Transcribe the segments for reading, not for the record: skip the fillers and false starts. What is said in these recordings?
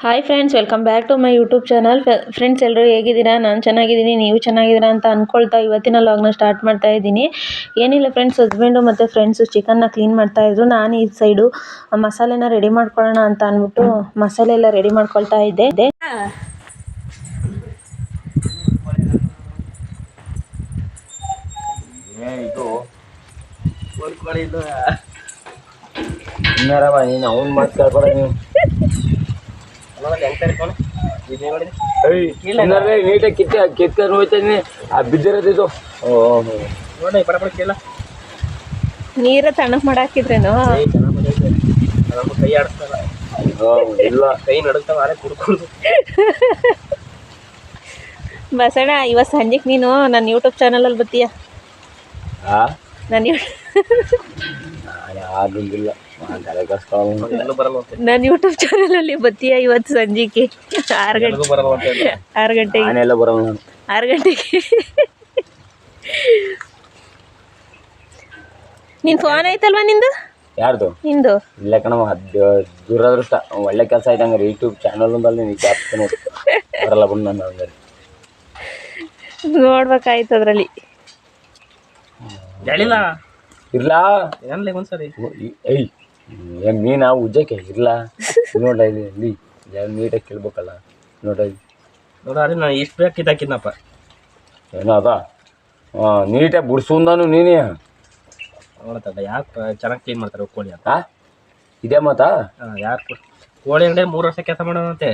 Hi friends, welcome back to my YouTube channel. Friends, ಎಲ್ಲರೂ ಹೇಗಿದ್ದೀರಾ? ನಾನು ಚೆನ್ನಾಗಿದ್ದೀನಿ, ನೀವು ಚೆನ್ನಾಗಿದ್ದೀರಾ ಅಂತ ಅಂದ್ಕೊಳ್ತಾ ಇವತ್ತಿನ ಲಾಗ್ನ ಸ್ಟಾರ್ಟ್ ಮಾಡ್ತಾ ಇದ್ದೀನಿ. ಏನಿಲ್ಲ ಫ್ರೆಂಡ್ಸ್, ಹಸ್ಬೆಂಡು ಮತ್ತು ಫ್ರೆಂಡ್ಸು ಚಿಕನ್ನ ಕ್ಲೀನ್ ಮಾಡ್ತಾಯಿದ್ರು. ನಾನು ಈ ಸೈಡು ಮಸಾಲೆನ ರೆಡಿ ಮಾಡ್ಕೊಳ್ಳೋಣ ಅಂತ ಅಂದ್ಬಿಟ್ಟು ಮಸಾಲೆ ಎಲ್ಲ ರೆಡಿ ಮಾಡ್ಕೊಳ್ತಾ ಇದ್ದೆ. ನೀಟಾಗಿ ಕಿತ್ಕೊಂಡು ಹೋಗ್ತಾನೆ ಬಿದ್ದಿರೋದಿದು. ನೀರ ತಣ್ಣಗೆ ಮಾಡಾಕಿದ್ರೇನು? ಕೈ ಆಡಿಸ್ತಾರ ಇಲ್ಲ, ಕೈ ನಡುಗ್ತಾವ ಕುಡ್ಕೊಂಡು. ಬಸಣ್ಣ, ಇವತ್ತು ಸಂಜೆಗೆ ನೀನು ನನ್ನ ಯೂಟ್ಯೂಬ್ ಚಾನಲಲ್ಲಿ ಬರ್ತೀಯ? ನನ್ನ ಯೂಟ್ಯೂಬ್ ಚಾನಲಲ್ಲಿ ಬರ್ತೀಯ ಇವತ್ತು ಸಂಜೆಗೆ 6 ಗಂಟೆಗೆ. ನಿನ್ ಫೋನ್ ಐತಲ್ವಾ ನಿಂದು? ಯಾರ್ದು? ನಿಂದು. ಇಲ್ಲ ಕಣವ, ದುರದೃಷ್ಟ. ಒಳ್ಳೆ ಕೆಲಸ ಆಯ್ತು ಹಂಗಾರೆ. ಯೂಟ್ಯೂಬ್ ಚಾನಲ್ ನೋಡಿ ಬರಲ್ಲ ಬಂದು ನಾನು ಹಂಗಾರೆ ನೋಡ್ಬೇಕಾಯ್ತು ಅದ್ರಲ್ಲಿ. ಇರ್ಲಾ ಒಂದ್ಸರಿ ಏನ್ ಮೀನಾ ಉಜ್ಜಕ್ಕೆ ಇರ್ಲಾ? ನೋಡ್ಲ ಇಲ್ಲಿ ನೀಟಾಗಿ ಕೇಳ್ಬೇಕಲ್ಲ. ನೋಡ್ರಿ ನಾನು ಇಷ್ಟು ಬೇಕಿದ್ದಾಕಿದ್ನಪ್ಪ. ಏನೋ ಅದ ನೀಟಾಗಿ ಬಿಡ್ಸು ನೀನೇ. ಯಾಕೆ ಚೆನ್ನಾಗಿ ಕ್ಲೀನ್ ಮಾಡ್ತಾರೆ ಕೋಳಿ ಅಂತ ಇದೇ ಮಾತಾ? ಯಾಕೆ ಕೋಳಿ ಅಂಗಡಿ 3 ವರ್ಷ ಕೆಲಸ ಮಾಡೋದಂತೆ.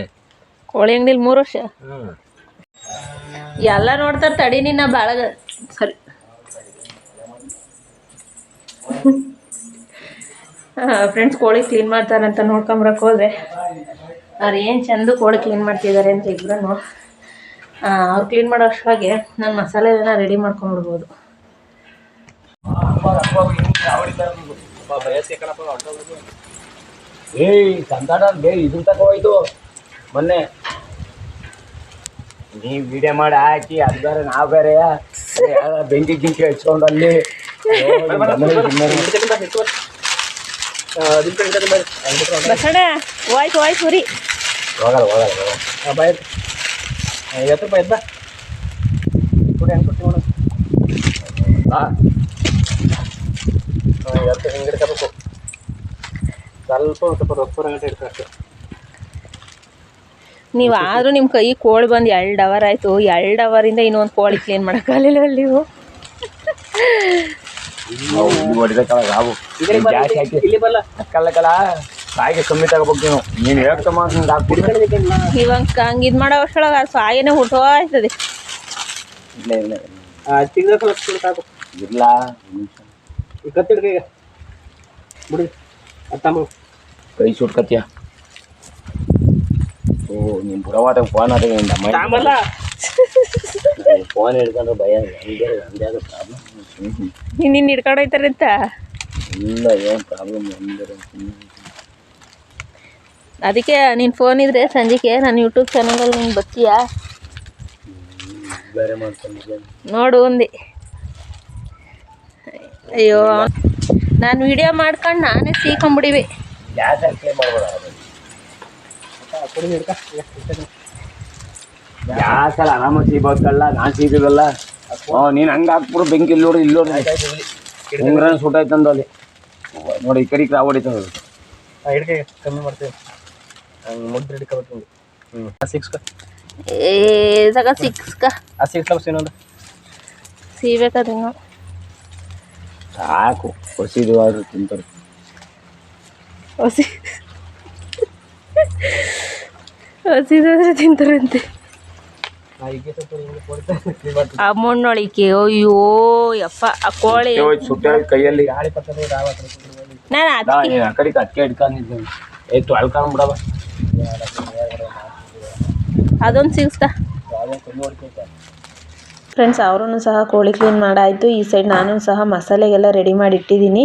ಕೋಳಿ ಅಂಗಡಿಲಿ 3 ವರ್ಷ ಎಲ್ಲ ನೋಡ್ತಾರೆ. ತಡಿ ನಿನ್ನ ಬಾಳ ಸರಿ. ಫ್ರೆಂಡ್ಸ್, ಕೋಳಿ ಕ್ಲೀನ್ ಮಾಡ್ತಾರಂತ ನೋಡ್ಕೊಂಬರಕ್ಕೆ ಹೋದ್ರೆ ಅವ್ರು ಏನು ಚೆಂದ ಕೋಳಿ ಕ್ಲೀನ್ ಮಾಡ್ತಿದ್ದಾರೆ ಅಂತ ಇಬ್ಬರೂ ಅವ್ರು ಕ್ಲೀನ್ ಮಾಡೋ ಅಷ್ಟೊಳಗೆ ನಾನು ಮಸಾಲೆ ಎಲ್ಲ ರೆಡಿ ಮಾಡ್ಕೊಂಬಿಡ್ಬೋದು. ಇದನ್ನ ತಗೋಯ್ತು ಮೊನ್ನೆ ನೀವು ವಿಡಿಯೋ ಮಾಡಿ ಹಾಕಿ. ಅದು ಬೇರೆ ನಾವು ಬೇರೆ ಬೆಂಕಿ ಹಚ್ಕೊಂಡು ಅಲ್ಲಿ ಬಸಣ್ಣ ವಾಯ್ಸ್ ಉರಿ. ಹೋಗಲ್ಲ ಬಾಯ್ 50 ರೂಪಾಯಿ ಇದ್ದ ಕೊಡಿ ಅನ್ಕೊಡ್ತೀವಿ ನೋಡು. ಹಿಂಗೆ ಇಡ್ಕೋಬೇಕು. ಸ್ವಲ್ಪ ರೊಕ್ಕ ಗಂಟೆ ಇಡ್ತಾರೆ ಅಷ್ಟೇ. ನೀವು ಆದರೂ ನಿಮ್ಮ ಕೈ ಕೋಳಿ ಬಂದು 2 ಅವರ್ ಆಯಿತು. 2 ಅವರಿಂದ ಇನ್ನೊಂದು ಕೋಳಿ ಕ್ಲೀನ್ ಮಾಡೋಕ್ಕಾಗಲಿಲ್ಲ ನೀವು. ಕಾಯಿಗೆ ಕಮ್ಮಿ ತಗೋಬೇಕು ನೀನು ಹೇಳ್ತಮ್ಮ. ಇವಾಗ ಹಂಗೆ ಇದು ಮಾಡೋ ಅಷ್ಟೊಳಗೆ ಅದು ಸಾಯಿನೇ ಹುಟ್ಟೋಯ್ತದೆ. ಇಲ್ಲ ಕತ್ತಿಡ್ಕೀಗ ಬಿಡಿ ಅತ್ತಮ್ಮ ಕೈ ಸುಟ್ಕತ್ತೀಯ. ಓ ನೀನು ಬುಡವಾಟ ಫೋನ್ ಅದ ಫೋನ್ ಹಿಡ್ಕೊಂಡ್ರೆ ಭಯ. ಹಂಗೆ ಪ್ರಾಬ್ಲಮ್. ನಿನ್ನ ಹಿಡ್ಕೊಂಡೋಯ್ತಾರೆ ಅಂತ ಇಲ್ಲ, ಏನು ಪ್ರಾಬ್ಲಮ್ ಅಂದ್ರೆ ಅದಕ್ಕೆ ನಿನ್ನ ಫೋನ್ ಇದ್ರೆ ಸಂಜೆಗೆ ನನ್ನ ಯೂಟ್ಯೂಬ್ ಚಾನಲಲ್ಲಿ ನೀನು ಬರ್ತೀಯಾ? ಬೇರೆ ಮಾಡ್ಕೊಂಡು ನೋಡು ಒಂದೇ. ಅಯ್ಯೋ, ನಾನು ವಿಡಿಯೋ ಮಾಡ್ಕೊಂಡು ನಾನೇ ಸೀಕೊಂಬಿಡಿವಿ. ಗ್ಯಾಸ್ ಹಾಕಿ ಮಾಡ್ಬೋದ? ಗ್ಯಾಸ್ ಅಲ್ಲ ಆರಾಮ ಸೀಬೋದಲ್ಲ. ನಾನು ಸೀದಿವಲ್ಲ. ನೀನು ಹಂಗೆ ಹಾಕ್ಬಿಡು ಬೆಂಕಿ. ಇಲ್ಲಿ ನೋಡಿ, ಇಲ್ಲಿ ನೋಡಿ ಉಂಗ್ರ ಸುಟ್ಟಾಯ್ತಂದು ಅಲ್ಲಿ ನೋಡಿ. ಈ ಕಡೆ ಹೊಡಿತಂದ ಹಿಡ್ಕೆ ಕಮ್ಮಿ ಮಾಡ್ತೇವೆ. ಹಂಗೆ ಮುದ್ರೆ ಹಿಡ್ಕೋಬೇಕು. 6 ಇನ್ನೊಂದು ಸೀಬೇಕಾದ್ರೆ ಸಾಕು. ಹೊಸಿದು ಆದ್ರೂ ತಿಂತಾರೆ. ಹಸಿದಾದ್ರೆ ತಿಂತಾರಂತೆ. ಅಮ್ಮಣ್ಣೊಳಿಕೆ. ಅಯ್ಯೋ ಯಪ್ಪ, ಆ ಕೋಳಿ ಸುಟ್ಟ ಕೈಯಲ್ಲಿ ಗಾಳಿ ಪಕ್ಕದ ನಾನು ಆ ಕಡೆ ಅಕ್ಕೆ ಹಿಡ್ಕೊಂಡಿದ್ದೆ. ಏತು ಅಳ್ಕೊಂಡ್ಬಿಡವ. ಅದೊಂದು ಸಿಗ್ತಾ. ಫ್ರೆಂಡ್ಸ್, ಅವರೂ ಸಹ ಕೋಳಿ ಕ್ಲೀನ್ ಮಾಡಾಯಿತು. ಈ ಸೈಡ್ ನಾನು ಸಹ ಮಸಾಲೆಗೆಲ್ಲ ರೆಡಿ ಮಾಡಿ ಇಟ್ಟಿದ್ದೀನಿ.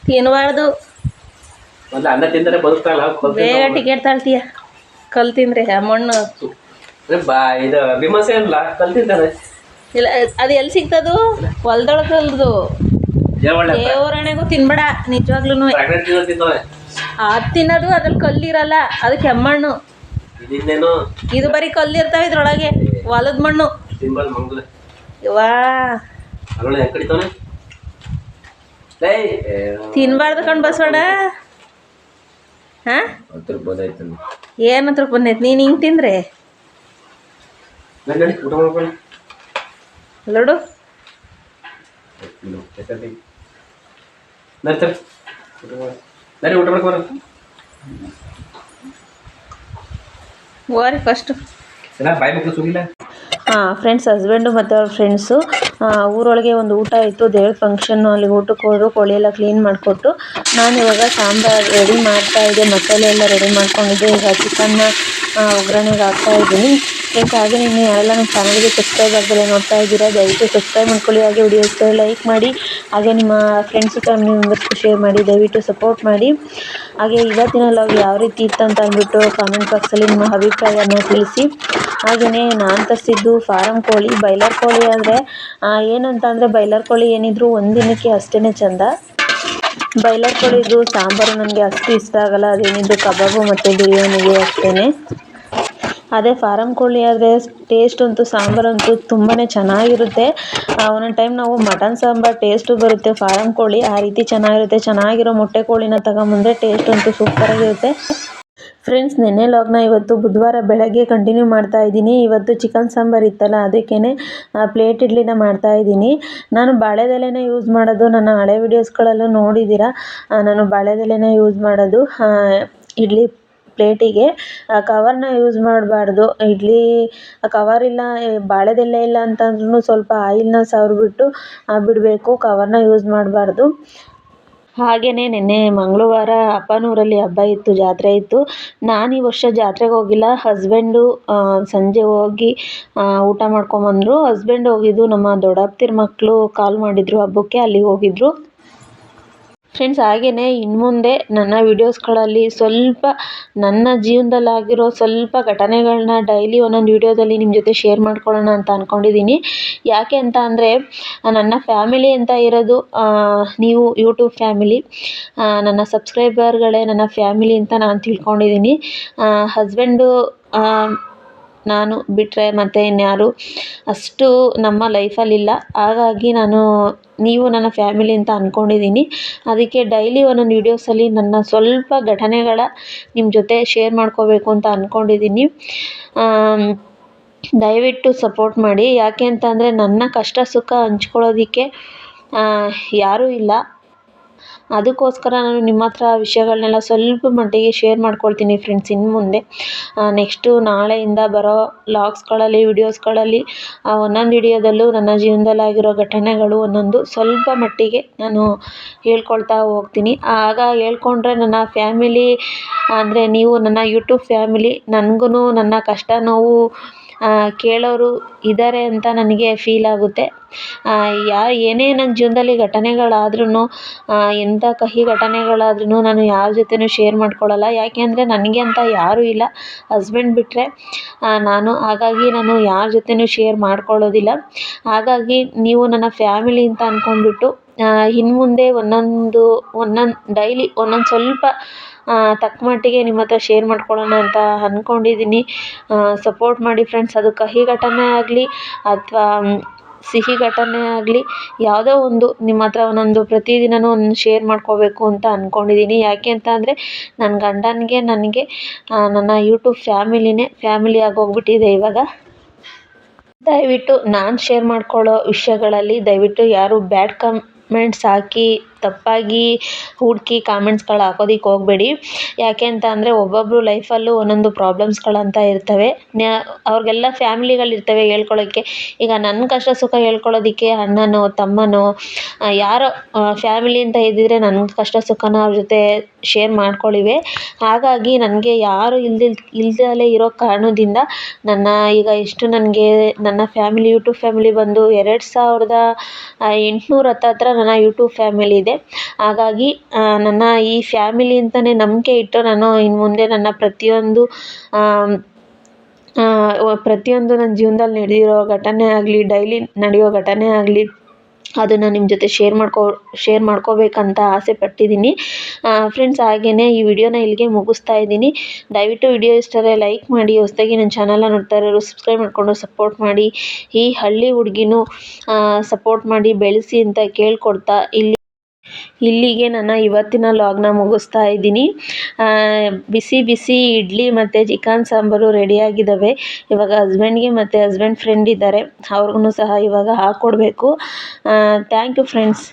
ತಿನ್ನಬಾರ್ದು. ಅನ್ನ ತಿಂದರೆ ಬದುಕ್ತಾಯಿಲ್ಲ. ಬೇಗ ಟಿಕೆಟ್ ತಳ್ತೀಯ ಕಲ್ ತಿಂದ್ರೆ. ಮಣ್ಣು ಇದು ಭೀಮಸೆ ಅಲ್ಲ, ಕಲ್ ತಿಂತಾರೆ. ಇಲ್ಲ, ಅದು ಎಲ್ಲಿ ಸಿಗ್ತದು? ಹೊಲ್ದೊಳಗೆ ಕಲ್ದು ದೇವರಣೆಗೂ ತಿನ್ಬೇಡ ನಿಜವಾಗ್ಲೂ. ಅದು ತಿನ್ನೋದು ಅದ್ರಲ್ಲಿ ಕಲ್ಲಿರಲ್ಲ, ಅದು ಕೆಮ್ಮಣ್ಣು. ಇದು ಬರೀ ಕಲ್ಲಿರ್ತಾವೆ ಇದ್ರೊಳಗೆ, ಹೊಲದ ಮಣ್ಣು. ವಾ ತಿನ್ಬಾರ್ದು ಕಣ್ ಬಸವಣ್ಣ. ಹಾಂ ಏನು ಹತ್ರ ಬಂದೈತೆ ನೀನು ಹಿಂಗೆ ತಿಂದರೆ ಲಡು. ಹೋರಿ ಫಸ್ಟು. ಹಾಂ ಫ್ರೆಂಡ್ಸ್, ಹಸ್ಬೆಂಡು ಮತ್ತು ಅವ್ರ ಫ್ರೆಂಡ್ಸು ಊರೊಳಗೆ ಒಂದು ಊಟ ಇತ್ತು, ದೇವ್ರ ಫಂಕ್ಷನ್ನು. ಅಲ್ಲಿ ಊಟಕ್ಕೆ ಹೋದ್ರು, ಕೋಳಿ ಎಲ್ಲ ಕ್ಲೀನ್ ಮಾಡಿಕೊಟ್ಟು ನಾನು ಇವಾಗ ಸಾಂಬಾರು ರೆಡಿ ಮಾಡ್ತಾಯಿದ್ದೆ, ಮಸಾಲೆ ಎಲ್ಲ ರೆಡಿ ಮಾಡ್ಕೊಂಡಿದ್ದೆ. ಈಗ ಚಿಕನ್ನ ಒಗ್ಗರಣೆಗೆ ಹಾಕ್ತಾಯಿದ್ದೀನಿ ಫ್ರೆಂಡ್ಸ್. ಹಾಗೆ ನೀವು ಯಾರೆಲ್ಲ ನಮ್ಮ ಚಾನಲ್ಗೆ ಸಬ್ಸ್ಕ್ರೈಬ್ ಆಗದಲ್ಲೇ ನೋಡ್ತಾ ಇದ್ದೀರಾ, ದಯವಿಟ್ಟು ಸಬ್ಸ್ಕ್ರೈಬ್ ಮಾಡ್ಕೊಳ್ಳಿ. ಹಾಗೆ ವಿಡಿಯೋಸ್ಗೆ ಲೈಕ್ ಮಾಡಿ, ಹಾಗೆ ನಿಮ್ಮ ಫ್ರೆಂಡ್ಸು ಫ್ಯಾಮಿಲಿ ಮೆಂಬರ್ಸ್ಗೂ ಶೇರ್ ಮಾಡಿ, ದಯವಿಟ್ಟು ಸಪೋರ್ಟ್ ಮಾಡಿ. ಹಾಗೆ ಇವತ್ತಿನ ಲಾಗ್ ಯಾವ ರೀತಿ ಇತ್ತು ಅಂತ ಅಂದ್ಬಿಟ್ಟು ಕಾಮೆಂಟ್ ಬಾಕ್ಸಲ್ಲಿ ನಿಮ್ಮ ಅಭಿಪ್ರಾಯನ ತಿಳಿಸಿ. ಹಾಗೆಯೇ ನಾನು ತರಿಸಿದ್ದು ಫಾರಮ್ ಕೋಳಿ, ಬೈಲರ್ ಕೋಳಿ. ಆದರೆ ಏನಂತ ಅಂದರೆ ಬೈಲರ್ ಕೋಳಿ ಏನಿದ್ರು ಒಂದಿನಕ್ಕೆ ಅಷ್ಟೇ ಚೆಂದ. ಬೈಲರ್ ಕೋಳಿದು ಸಾಂಬಾರು ನನಗೆ ಅಷ್ಟು ಇಷ್ಟ ಆಗಲ್ಲ, ಅದೇನಿದ್ದು ಕಬಾಬು ಮತ್ತು ಬಿರಿಯಾನಿಗೆ ಅಷ್ಟೇ. ಅದೇ ಫಾರಮ್ ಕೋಳಿ ಆದರೆ ಟೇಸ್ಟ್ ಅಂತೂ ಸಾಂಬಾರಂತೂ ತುಂಬಾ ಚೆನ್ನಾಗಿರುತ್ತೆ. ಒಂದೊಂದು ಟೈಮ್ ನಾವು ಮಟನ್ ಸಾಂಬಾರು ಟೇಸ್ಟು ಬರುತ್ತೆ, ಫಾರಮ್ ಕೋಳಿ ಆ ರೀತಿ ಚೆನ್ನಾಗಿರುತ್ತೆ. ಚೆನ್ನಾಗಿರೋ ಮೊಟ್ಟೆ ಕೋಳಿನ ತಗೊಂಬಂದರೆ ಟೇಸ್ಟ್ ಅಂತೂ ಸೂಪರಾಗಿರುತ್ತೆ ಫ್ರೆಂಡ್ಸ್. ನೆನ್ನೆ ಲಾಗ್ನ ಇವತ್ತು ಬುಧವಾರ ಬೆಳಗ್ಗೆ ಕಂಟಿನ್ಯೂ ಮಾಡ್ತಾ ಇದ್ದೀನಿ. ಇವತ್ತು ಚಿಕನ್ ಸಾಂಬಾರು ಇತ್ತಲ್ಲ, ಅದಕ್ಕೇ ಪ್ಲೇಟ್ ಇಡ್ಲಿನ ಮಾಡ್ತಾಯಿದ್ದೀನಿ. ನಾನು ಬಾಳೆದೆಲೆನೇ ಯೂಸ್ ಮಾಡೋದು, ನನ್ನ ಹಳೆ ವೀಡಿಯೋಸ್ಗಳಲ್ಲೂ ನೋಡಿದ್ದೀರಾ. ನಾನು ಬಾಳೆದೆಲೆನೇ ಯೂಸ್ ಮಾಡೋದು ಇಡ್ಲಿ ಪ್ಲೇಟಿಗೆ. ಕವರ್ನ ಯೂಸ್ ಮಾಡಬಾರ್ದು. ಇಡ್ಲಿ ಕವರ್ ಇಲ್ಲ, ಬಾಳೆದೆಲೆ ಇಲ್ಲ ಅಂತಂದ್ರೂ ಸ್ವಲ್ಪ ಆಯಿಲ್ನ ಸವರ್ಬಿಟ್ಟು ಬಿಡಬೇಕು, ಕವರ್ನ ಯೂಸ್ ಮಾಡಬಾರ್ದು. ಹಾಗೆಯೇ ನಿನ್ನೆ ಮಂಗಳವಾರ ಅಪ್ಪನೂರಲ್ಲಿ ಹಬ್ಬ ಇತ್ತು, ಜಾತ್ರೆ ಇತ್ತು. ನಾನು ಈ ವರ್ಷ ಜಾತ್ರೆಗೆ ಹೋಗಿಲ್ಲ. ಹಸ್ಬೆಂಡು ಸಂಜೆ ಹೋಗಿ ಊಟ ಮಾಡ್ಕೊಂಬಂದರು. ಹಸ್ಬೆಂಡ್ ಹೋಗಿದ್ದು ನಮ್ಮ ದೊಡ್ಡಪ್ಪನ ಮಕ್ಕಳು ಕಾಲ್ ಮಾಡಿದರು ಹಬ್ಬಕ್ಕೆ, ಅಲ್ಲಿಗೆ ಹೋಗಿದ್ರು ಫ್ರೆಂಡ್ಸ್. ಹಾಗೆಯೇ ಇನ್ನು ಮುಂದೆ ನನ್ನ ವೀಡಿಯೋಸ್ಗಳಲ್ಲಿ ಸ್ವಲ್ಪ ನನ್ನ ಜೀವನದಲ್ಲಾಗಿರೋ ಸ್ವಲ್ಪ ಘಟನೆಗಳನ್ನ ಡೈಲಿ ಒಂದೊಂದು ವೀಡಿಯೋದಲ್ಲಿ ನಿಮ್ಮ ಜೊತೆ ಶೇರ್ ಮಾಡ್ಕೊಳ್ಳೋಣ ಅಂತ ಅಂದ್ಕೊಂಡಿದ್ದೀನಿ. ಯಾಕೆ ಅಂತ ಅಂದರೆ ನನ್ನ ಫ್ಯಾಮಿಲಿ ಅಂತ ಇರೋದು ನೀವು ಯೂಟ್ಯೂಬ್ ಫ್ಯಾಮಿಲಿ, ನನ್ನ ಸಬ್ಸ್ಕ್ರೈಬರ್ಗಳೇ ನನ್ನ ಫ್ಯಾಮಿಲಿ ಅಂತ ನಾನು ತಿಳ್ಕೊಂಡಿದ್ದೀನಿ. ಹಸ್ಬೆಂಡು ನಾನು ಬಿಟ್ಟರೆ ಮತ್ತು ಇನ್ಯಾರು ಅಷ್ಟು ನಮ್ಮ ಲೈಫಲ್ಲಿಲ್ಲ. ಹಾಗಾಗಿ ನೀವು ನನ್ನ ಫ್ಯಾಮಿಲಿ ಅಂತ ಅಂದ್ಕೊಂಡಿದ್ದೀನಿ. ಅದಕ್ಕೆ ಡೈಲಿ ಒಂದೊಂದು ವೀಡಿಯೋಸಲ್ಲಿ ನನ್ನ ಸ್ವಲ್ಪ ಘಟನೆಗಳ ನಿಮ್ಮ ಜೊತೆ ಶೇರ್ ಮಾಡ್ಕೋಬೇಕು ಅಂತ ಅಂದ್ಕೊಂಡಿದ್ದೀನಿ. ದಯವಿಟ್ಟು ಸಪೋರ್ಟ್ ಮಾಡಿ. ಯಾಕೆ ಅಂತ ಅಂದರೆ ನನ್ನ ಕಷ್ಟ ಸುಖ ಹಂಚ್ಕೊಳ್ಳೋದಕ್ಕೆ ಯಾರೂ ಇಲ್ಲ. ಅದಕ್ಕೋಸ್ಕರ ನಾನು ನಿಮ್ಮ ಹತ್ರ ವಿಷಯಗಳನ್ನೆಲ್ಲ ಸ್ವಲ್ಪ ಮಟ್ಟಿಗೆ ಶೇರ್ ಮಾಡ್ಕೊಳ್ತೀನಿ ಫ್ರೆಂಡ್ಸ್. ಇನ್ನು ಮುಂದೆ ನೆಕ್ಸ್ಟು ನಾಳೆಯಿಂದ ಬರೋ ಲಾಗ್ಸ್ಗಳಲ್ಲಿ ವೀಡಿಯೋಸ್ಗಳಲ್ಲಿ ಒಂದೊಂದು ವಿಡಿಯೋದಲ್ಲೂ ನನ್ನ ಜೀವನದಲ್ಲಾಗಿರೋ ಘಟನೆಗಳು ಒಂದೊಂದು ಸ್ವಲ್ಪ ಮಟ್ಟಿಗೆ ನಾನು ಹೇಳ್ಕೊಳ್ತಾ ಹೋಗ್ತೀನಿ. ಆಗ ಹೇಳ್ಕೊಂಡ್ರೆ ನನ್ನ ಫ್ಯಾಮಿಲಿ ಅಂದರೆ ನೀವು ನನ್ನ ಯೂಟ್ಯೂಬ್ ಫ್ಯಾಮಿಲಿ, ನನಗೂ ನನ್ನ ಕಷ್ಟ ನೋವು ಕೇಳೋರು ಇದ್ದಾರೆ ಅಂತ ನನಗೆ ಫೀಲ್ ಆಗುತ್ತೆ. ಏನೇ ನನ್ನ ಜೀವನದಲ್ಲಿ ಘಟನೆಗಳಾದ್ರೂ, ಎಂಥ ಕಹಿ ಘಟನೆಗಳಾದ್ರೂ ನಾನು ಯಾರ ಜೊತೆನೂ ಶೇರ್ ಮಾಡ್ಕೊಳ್ಳಲ್ಲ. ಯಾಕೆ ಅಂದರೆ ನನಗೆ ಅಂತ ಯಾರೂ ಇಲ್ಲ, ಹಸ್ಬೆಂಡ್ ಬಿಟ್ಟರೆ ನಾನು. ಹಾಗಾಗಿ ನಾನು ಯಾರ ಜೊತೆನೂ ಶೇರ್ ಮಾಡ್ಕೊಳ್ಳೋದಿಲ್ಲ. ಹಾಗಾಗಿ ನೀವು ನನ್ನ ಫ್ಯಾಮಿಲಿ ಅಂತ ಅಂದ್ಕೊಂಡ್ಬಿಟ್ಟು ಇನ್ನು ಮುಂದೆ ಒಂದೊಂದು ಡೈಲಿ ಒಂದೊಂದು ಸ್ವಲ್ಪ ತಕ್ಕ ಮಟ್ಟಿಗೆ ನಿಮ್ಮ ಹತ್ರ ಶೇರ್ ಮಾಡ್ಕೊಳ್ಳೋಣ ಅಂತ ಅಂದ್ಕೊಂಡಿದ್ದೀನಿ. ಸಪೋರ್ಟ್ ಮಾಡಿ ಫ್ರೆಂಡ್ಸ್. ಅದು ಕಹಿ ಘಟನೆ ಆಗಲಿ ಅಥವಾ ಸಿಹಿ ಘಟನೆ ಆಗಲಿ, ಯಾವುದೋ ಒಂದು ನಿಮ್ಮ ಹತ್ರ ಒಂದೊಂದು ಪ್ರತಿದಿನವೂ ಒಂದು ಶೇರ್ ಮಾಡ್ಕೋಬೇಕು ಅಂತ ಅಂದ್ಕೊಂಡಿದ್ದೀನಿ. ಯಾಕೆ ಅಂತ ಅಂದರೆ ನನ್ನ ಗಂಡನಿಗೆ ನನಗೆ ನನ್ನ ಯೂಟ್ಯೂಬ್ ಫ್ಯಾಮಿಲಿನೇ ಫ್ಯಾಮಿಲಿ ಆಗೋಗ್ಬಿಟ್ಟಿದೆ ಇವಾಗ. ದಯವಿಟ್ಟು ನಾನು ಶೇರ್ ಮಾಡ್ಕೊಳ್ಳೋ ವಿಷಯಗಳಲ್ಲಿ ದಯವಿಟ್ಟು ಯಾರು ಬ್ಯಾಡ್ ಕಮೆಂಟ್ಸ್ ಹಾಕಿ ತಪ್ಪಾಗಿ ಹುಡುಕಿ ಕಾಮೆಂಟ್ಸ್ಗಳು ಹಾಕೋದಕ್ಕೆ ಹೋಗಬೇಡಿ. ಯಾಕೆ ಅಂತ ಅಂದರೆ ಒಬ್ಬೊಬ್ಬರು ಲೈಫಲ್ಲೂ ಒಂದೊಂದು ಪ್ರಾಬ್ಲಮ್ಸ್ಗಳಂತ ಇರ್ತವೆ. ಅವ್ರಿಗೆಲ್ಲ ಫ್ಯಾಮಿಲಿಗಳಿರ್ತವೆ ಹೇಳ್ಕೊಳ್ಳೋಕ್ಕೆ. ಈಗ ನನ್ನ ಕಷ್ಟ ಸುಖ ಹೇಳ್ಕೊಳ್ಳೋದಕ್ಕೆ ಅಣ್ಣನೋ ತಮ್ಮನೋ ಯಾರೋ ಫ್ಯಾಮಿಲಿ ಅಂತ ಇದ್ದಿದ್ರೆ ನನ್ನ ಕಷ್ಟ ಸುಖನ ಅವ್ರ ಜೊತೆ ಶೇರ್ ಮಾಡ್ಕೊಳ್ಳಿವೆ. ಹಾಗಾಗಿ ನನಗೆ ಯಾರು ಇಲ್ದಲೇ ಇರೋ ಕಾರಣದಿಂದ ಈಗ ಎಷ್ಟು ನನಗೆ ನನ್ನ ಫ್ಯಾಮಿಲಿ ಯೂಟ್ಯೂಬ್ ಫ್ಯಾಮಿಲಿ ಬಂದು 2800 ಹತ್ತಿರ ನನ್ನ ಯೂಟ್ಯೂಬ್ ಫ್ಯಾಮಿಲಿ ಇದೆ. ಹಾಗಾಗಿ ನನ್ನ ಈ ಫ್ಯಾಮಿಲಿ ಅಂತಲೇ ನಂಬಿಕೆ ಇಟ್ಟು ನಾನು ಇನ್ನು ಮುಂದೆ ನನ್ನ ಪ್ರತಿಯೊಂದು ನನ್ನ ಜೀವನದಲ್ಲಿ ನಡೆದಿರೋ ಘಟನೆ ಆಗಲಿ, ಡೈಲಿ ನಡೆಯೋ ಘಟನೆ ಆಗಲಿ, ಅದನ್ನು ನಿಮ್ಮ ಜೊತೆ ಶೇರ್ ಮಾಡ್ಕೋಬೇಕಂತ ಆಸೆ ಪಟ್ಟಿದ್ದೀನಿ ಫ್ರೆಂಡ್ಸ್. ಹಾಗೆಯೇ ಈ ವಿಡಿಯೋನ ಇಲ್ಲಿಗೆ ಮುಗಿಸ್ತಾ ಇದ್ದೀನಿ. ದಯವಿಟ್ಟು ವಿಡಿಯೋ ಇಷ್ಟರೇ ಲೈಕ್ ಮಾಡಿ, ಹೊಸದಾಗಿ ನನ್ನ ಚಾನಲ್ನ ನೋಡ್ತಾ ಇರೋರು ಸಬ್ಸ್ಕ್ರೈಬ್ ಮಾಡಿಕೊಂಡು ಸಪೋರ್ಟ್ ಮಾಡಿ. ಈ ಹಳ್ಳಿ ಹುಡುಗಿನೂ ಸಪೋರ್ಟ್ ಮಾಡಿ ಬೆಳೆಸಿ ಅಂತ ಕೇಳ್ಕೊಡ್ತಾ ಇಲ್ಲಿಗೆ ನನ್ನ ಇವತ್ತಿನ ಲಾಗ್ನ ಮುಗಿಸ್ತಾ ಇದ್ದೀನಿ. ಬಿಸಿ ಬಿಸಿ ಇಡ್ಲಿ ಮತ್ತು ಚಿಕನ್ ಸಾಂಬಾರು ರೆಡಿಯಾಗಿದ್ದಾವೆ. ಇವಾಗ ಹಸ್ಬೆಂಡ್ಗೆ ಮತ್ತು ಹಸ್ಬೆಂಡ್ ಫ್ರೆಂಡ್ ಇದ್ದಾರೆ, ಅವ್ರಿಗೂ ಸಹ ಇವಾಗ ಹಾಕ್ಕೊಡ್ಬೇಕು. Thank you friends.